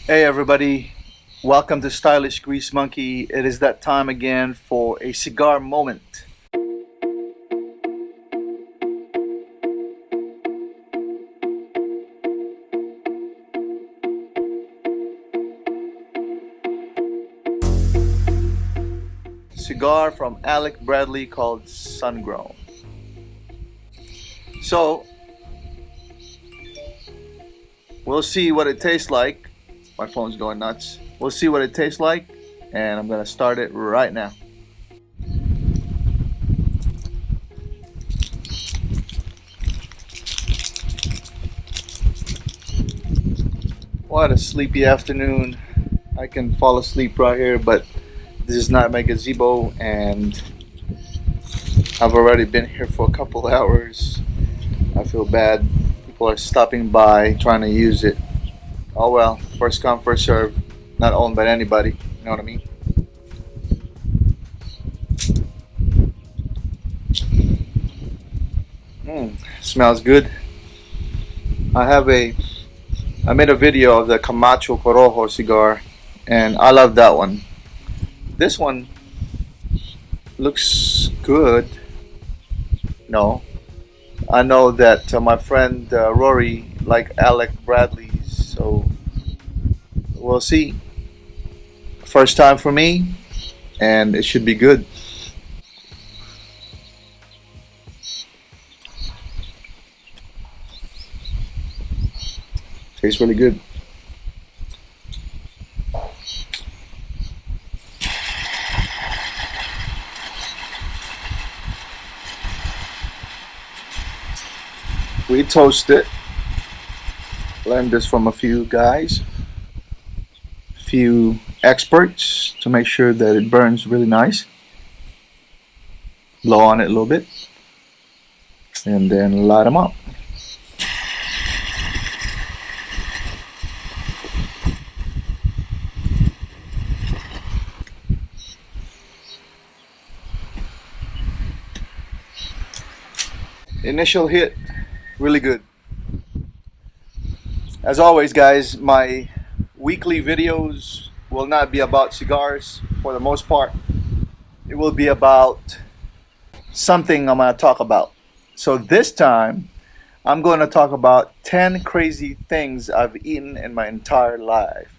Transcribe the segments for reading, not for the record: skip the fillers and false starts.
Hey everybody, welcome to Stylish Grease Monkey. It is that time again for a cigar moment. Cigar from Alec Bradley called Sungrown. So, we'll see what it tastes like. My phone's going nuts. We'll see what it tastes like, and I'm gonna start it right now. What a sleepy afternoon. I can fall asleep right here, but this is not my gazebo, and I've already been here for a couple hours. I feel bad. People are stopping by trying to use it. Oh well, first come, first serve. Not owned by anybody. You know what I mean? Smells good. I have a. I made a video of the Camacho Corojo cigar, and I love that one. This one looks good. No, I know that my friend Rory like Alec Bradley's, so we'll see. First time for me, and it should be good. Tastes really good. We toast it. Learned this from a few guys, few experts to make sure that it burns really nice. Blow on it a little bit, and then light them up. Initial hit, really good. As always, guys, my weekly videos will not be about cigars for the most part. It will be about something I'm going to talk about. So this time, I'm going to talk about 10 crazy things I've eaten in my entire life.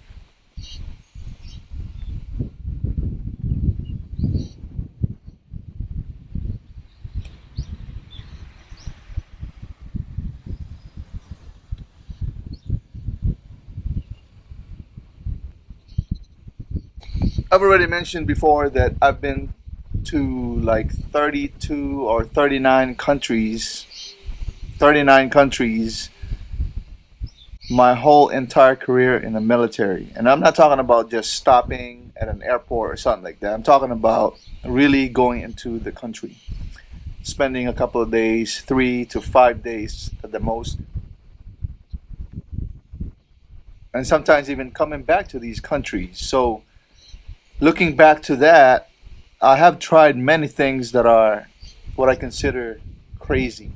I've already mentioned before that I've been to like 32 or 39 countries. 39 countries my whole entire career in the military. And I'm not talking about just stopping at an airport or something like that. I'm talking about really going into the country, spending a couple of days, 3 to 5 days at the most, and sometimes even coming back to these countries. So, looking back to that, I have tried many things that are what I consider crazy.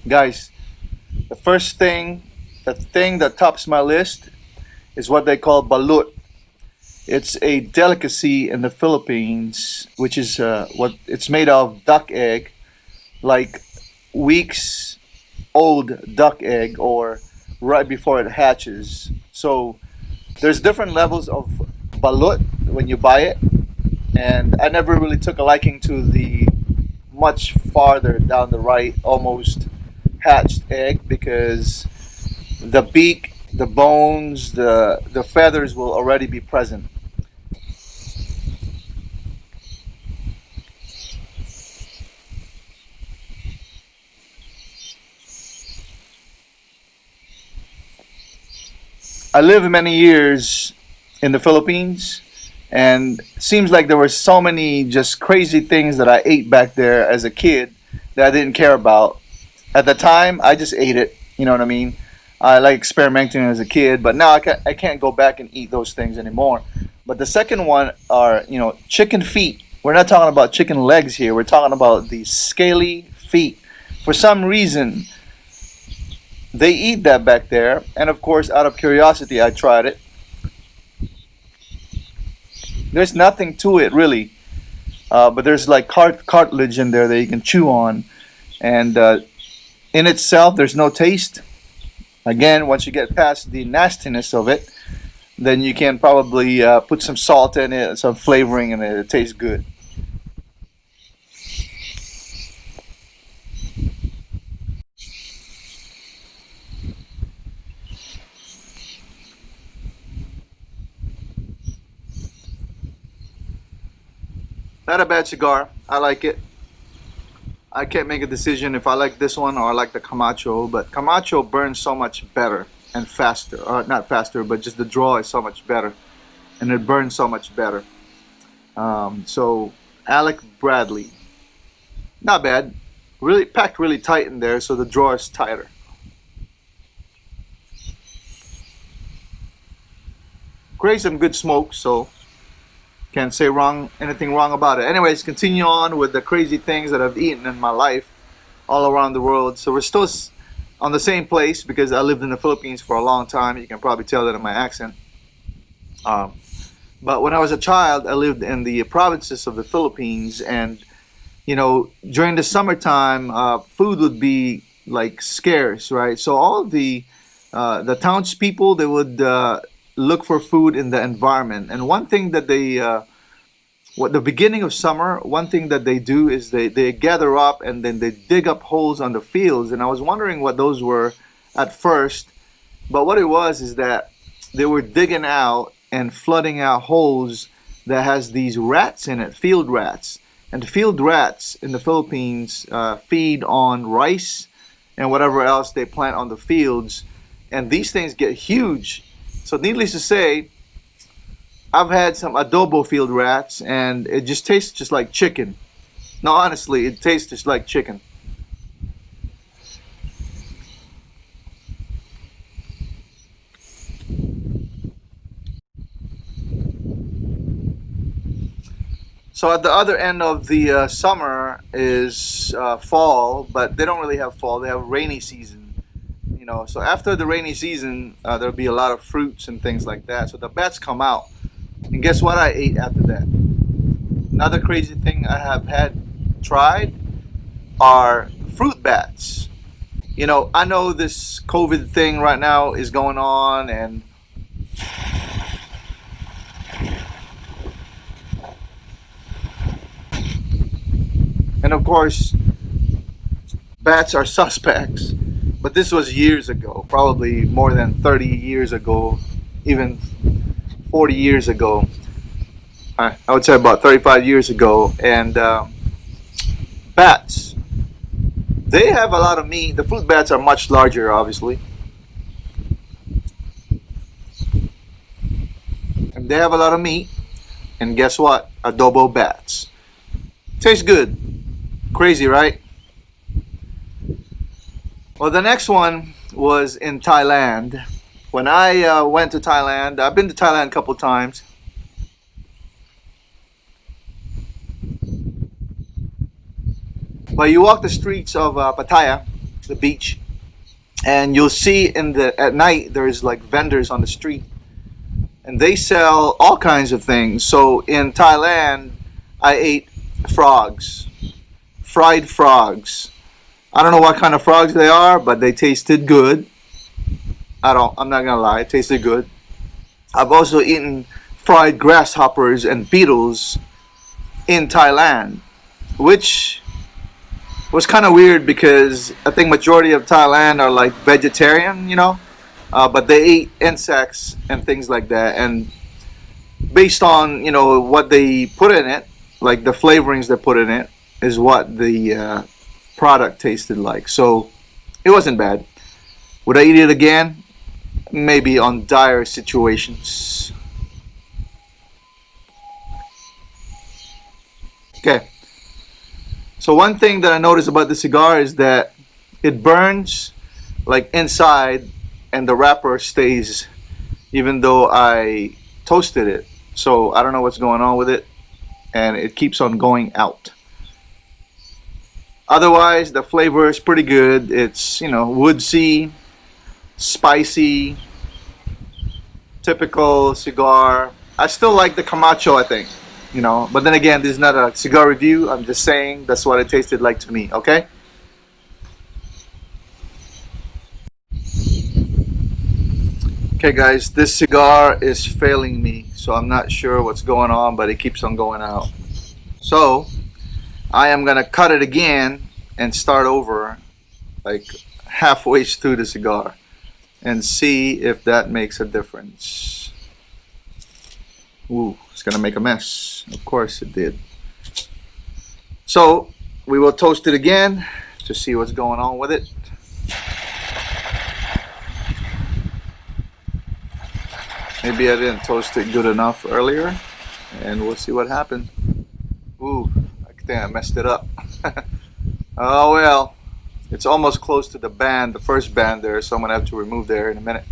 Guys, the thing that tops my list is what they call balut. It's a delicacy in the Philippines, which is what it's made of duck egg, like weeks old duck egg or right before it hatches. So there's different levels of balut when you buy it, and I never really took a liking to the much farther down the right, almost hatched egg because the beak, the bones, the feathers will already be present. I lived many years in the Philippines, and it seems like there were so many just crazy things that I ate back there as a kid that I didn't care about. At the time, I just ate it. You know what I mean? I like experimenting as a kid, but now I can't go back and eat those things anymore. But the second one are, chicken feet. We're not talking about chicken legs here. We're talking about the scaly feet. For some reason, they eat that back there. And of course, out of curiosity, I tried it. There's nothing to it really, but there's like cartilage in there that you can chew on. And in itself, there's no taste. Again, once you get past the nastiness of it, then you can probably put some salt in it, some flavoring in it. It tastes good. Not a bad cigar. I like it. I can't make a decision if I like this one or I like the Camacho, but Camacho burns so much better and faster. Or not faster, but just the draw is so much better, and it burns so much better. So Alec Bradley, not bad. Really packed really tight in there, so the draw is tighter. Creates some good smoke, so can't say anything wrong about it. Anyways, continue on with the crazy things that I've eaten in my life all around the world. So we're still on the same place because I lived in the Philippines for a long time. You can probably tell that in my accent. Um, but when I was a child, I lived in the provinces of the Philippines, and during the summertime, food would be like scarce, right? So all of the townspeople, they would look for food in the environment. And one thing that what the beginning of summer, one thing that they do is they gather up and then they dig up holes on the fields. And I was wondering what those were at first, but what it was is that they were digging out and flooding out holes that has these rats in it, field rats. And field rats in the Philippines feed on rice and whatever else they plant on the fields. And these things get huge. So needless to say, I've had some adobo field rats, and it just tastes just like chicken. No, honestly, it tastes just like chicken. So at the other end of the summer is fall, but they don't really have fall. They have rainy season. So after the rainy season, there'll be a lot of fruits and things like that. So the bats come out, and guess what I ate after that? Another crazy thing I have tried are fruit bats. I know this COVID thing right now is going on, and of course, bats are suspects. But this was years ago, probably more than 30 years ago, even 40 years ago. I would say about 35 years ago. And bats, they have a lot of meat. The fruit bats are much larger, obviously. And they have a lot of meat. And guess what? Adobo bats. Tastes good. Crazy, right? Well, the next one was in Thailand. When I went to Thailand, I've been to Thailand a couple times. But you walk the streets of Pattaya, the beach, and you'll see at night there's like vendors on the street, and they sell all kinds of things. So in Thailand, I ate frogs, fried frogs. I don't know what kind of frogs they are, but they tasted good. I'm not gonna lie, it tasted good. I've also eaten fried grasshoppers and beetles in Thailand, which was kind of weird because I think majority of Thailand are like vegetarian, but they eat insects and things like that. And based on what they put in it, like the flavorings they put in it, is what the product tasted like. So it wasn't bad. Would I eat it again? Maybe on dire situations. Okay. So one thing that I noticed about the cigar is that it burns like inside and the wrapper stays even though I toasted it. So I don't know what's going on with it, and it keeps on going out. Otherwise, the flavor is pretty good. It's, woodsy, spicy, typical cigar. I still like the Camacho, I think. But then again, this is not a cigar review. I'm just saying that's what it tasted like to me, okay? Okay, guys, this cigar is failing me, so I'm not sure what's going on, but it keeps on going out. So, I am gonna cut it again and start over, like halfway through the cigar, and see if that makes a difference. Ooh, it's gonna make a mess. Of course it did. So, we will toast it again to see what's going on with it. Maybe I didn't toast it good enough earlier, and we'll see what happened. Ooh, I think I messed it up. Oh well, it's almost close to the band, the first band there, so I'm gonna have to remove there in a minute.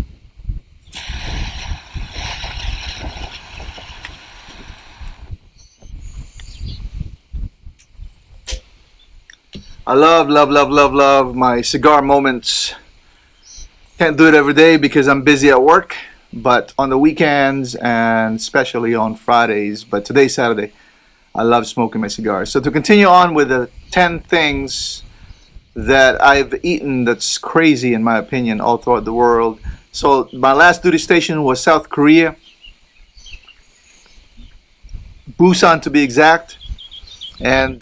I love, love, love, love, love my cigar moments. Can't do it every day because I'm busy at work, but on the weekends and especially on Fridays, but today's Saturday, I love smoking my cigars. So to continue on with the 10 things that I've eaten that's crazy in my opinion all throughout the world. So my last duty station was South Korea, Busan to be exact. And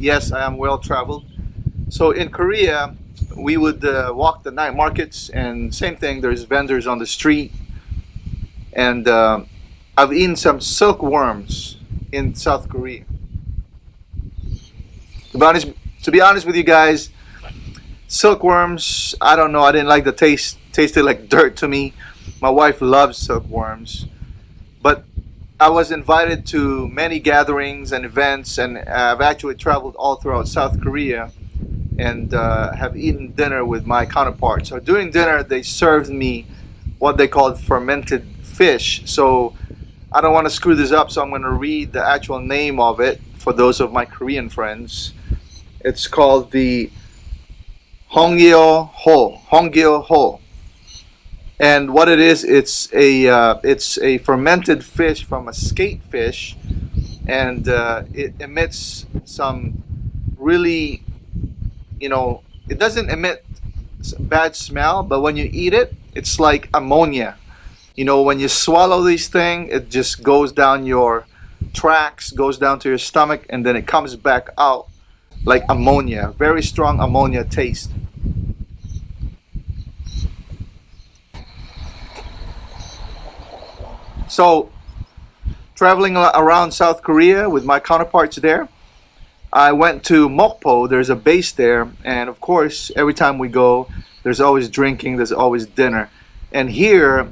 yes, I am well traveled. So in Korea, we would walk the night markets, and same thing, there's vendors on the street. And I've eaten some silkworms in South Korea. To be honest with you guys, silkworms, I don't know, I didn't like the taste. Tasted like dirt to me. My wife loves silkworms. But I was invited to many gatherings and events, and I've actually traveled all throughout South Korea and have eaten dinner with my counterparts. So during dinner, they served me what they called fermented fish. So I don't want to screw this up, so I'm going to read the actual name of it for those of my Korean friends. It's called the Honggyo Ho. And what it is, it's a fermented fish from a skate fish, and it emits some really, it doesn't emit bad smell, but when you eat it, it's like ammonia. When you swallow this thing, it just goes down your tracks, goes down to your stomach, and then it comes back out like ammonia. Very strong ammonia taste. So, traveling around South Korea with my counterparts there, I went to Mokpo. There's a base there, and of course, every time we go, there's always drinking, there's always dinner. And here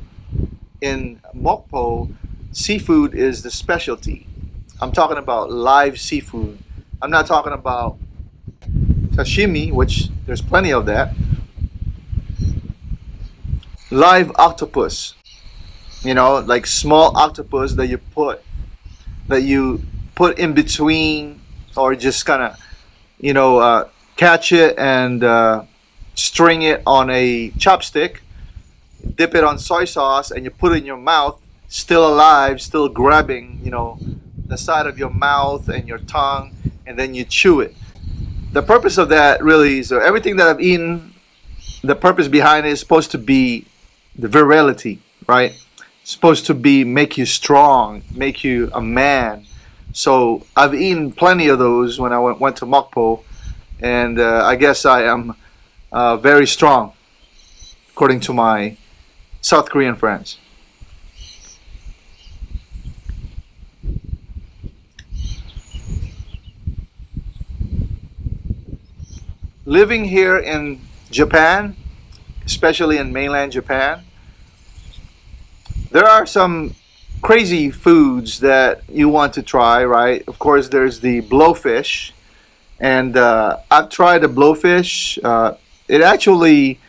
in Mokpo, seafood is the specialty. I'm talking about live seafood. I'm not talking about sashimi, which there's plenty of that. Live octopus, like small octopus that you put in between, or just kind of catch it and string it on a chopstick, dip it on soy sauce, and you put it in your mouth, still alive, still grabbing the side of your mouth and your tongue, and then you chew it. The purpose of that really, so everything that I've eaten, the purpose behind it is supposed to be the virility, right? It's supposed to be make you strong, make you a man. So I've eaten plenty of those when I went to Mokpo, and I guess I am very strong, according to my South Korean friends. Living here in Japan, especially in mainland Japan, there are some crazy foods that you want to try, right? Of course, there's the blowfish, and I've tried the blowfish. It actually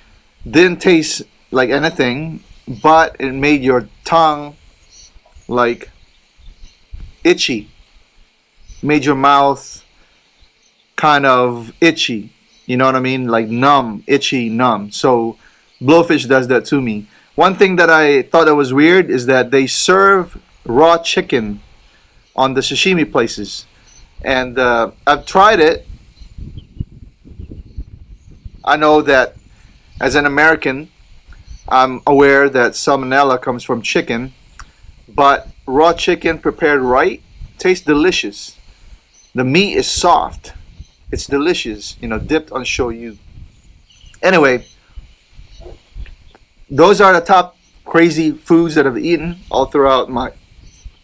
didn't taste like anything, but it made your tongue like itchy, made your mouth kind of itchy. You know what I mean? Like numb, itchy, numb. So blowfish does that to me. One thing that I thought that was weird is that they serve raw chicken on the sashimi places, and I've tried it. I know that as an American, I'm aware that salmonella comes from chicken, but raw chicken prepared right tastes delicious. The meat is soft. It's delicious, dipped on shoyu. Anyway, those are the top crazy foods that I've eaten all throughout my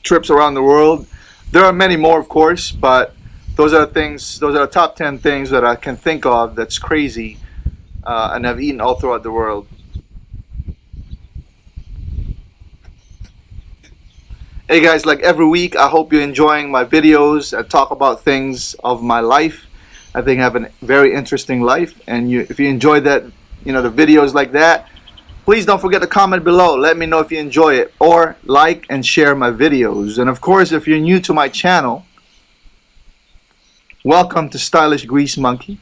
trips around the world. There are many more, of course, but those are the top 10 things that I can think of that's crazy, and I've eaten all throughout the world. Hey guys, like every week, I hope you're enjoying my videos. I talk about things of my life. I think I have a very interesting life, and if you enjoy that, the videos like that, please don't forget to comment below. Let me know if you enjoy it, or like and share my videos. And of course, if you're new to my channel, welcome to Stylish Grease Monkey.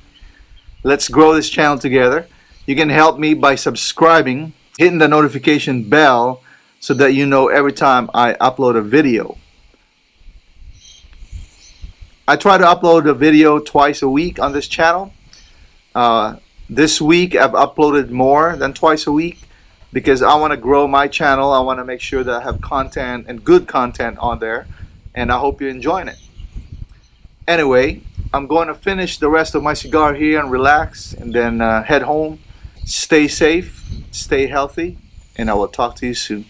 Let's grow this channel together. You can help me by subscribing, hitting the notification bell, so that you know every time I upload a video. I try to upload a video twice a week on this channel. This week I've uploaded more than twice a week because I want to grow my channel. I want to make sure that I have content and good content on there, and I hope you're enjoying it. Anyway, I'm going to finish the rest of my cigar here and relax, and then head home. Stay safe, stay healthy, and I will talk to you soon.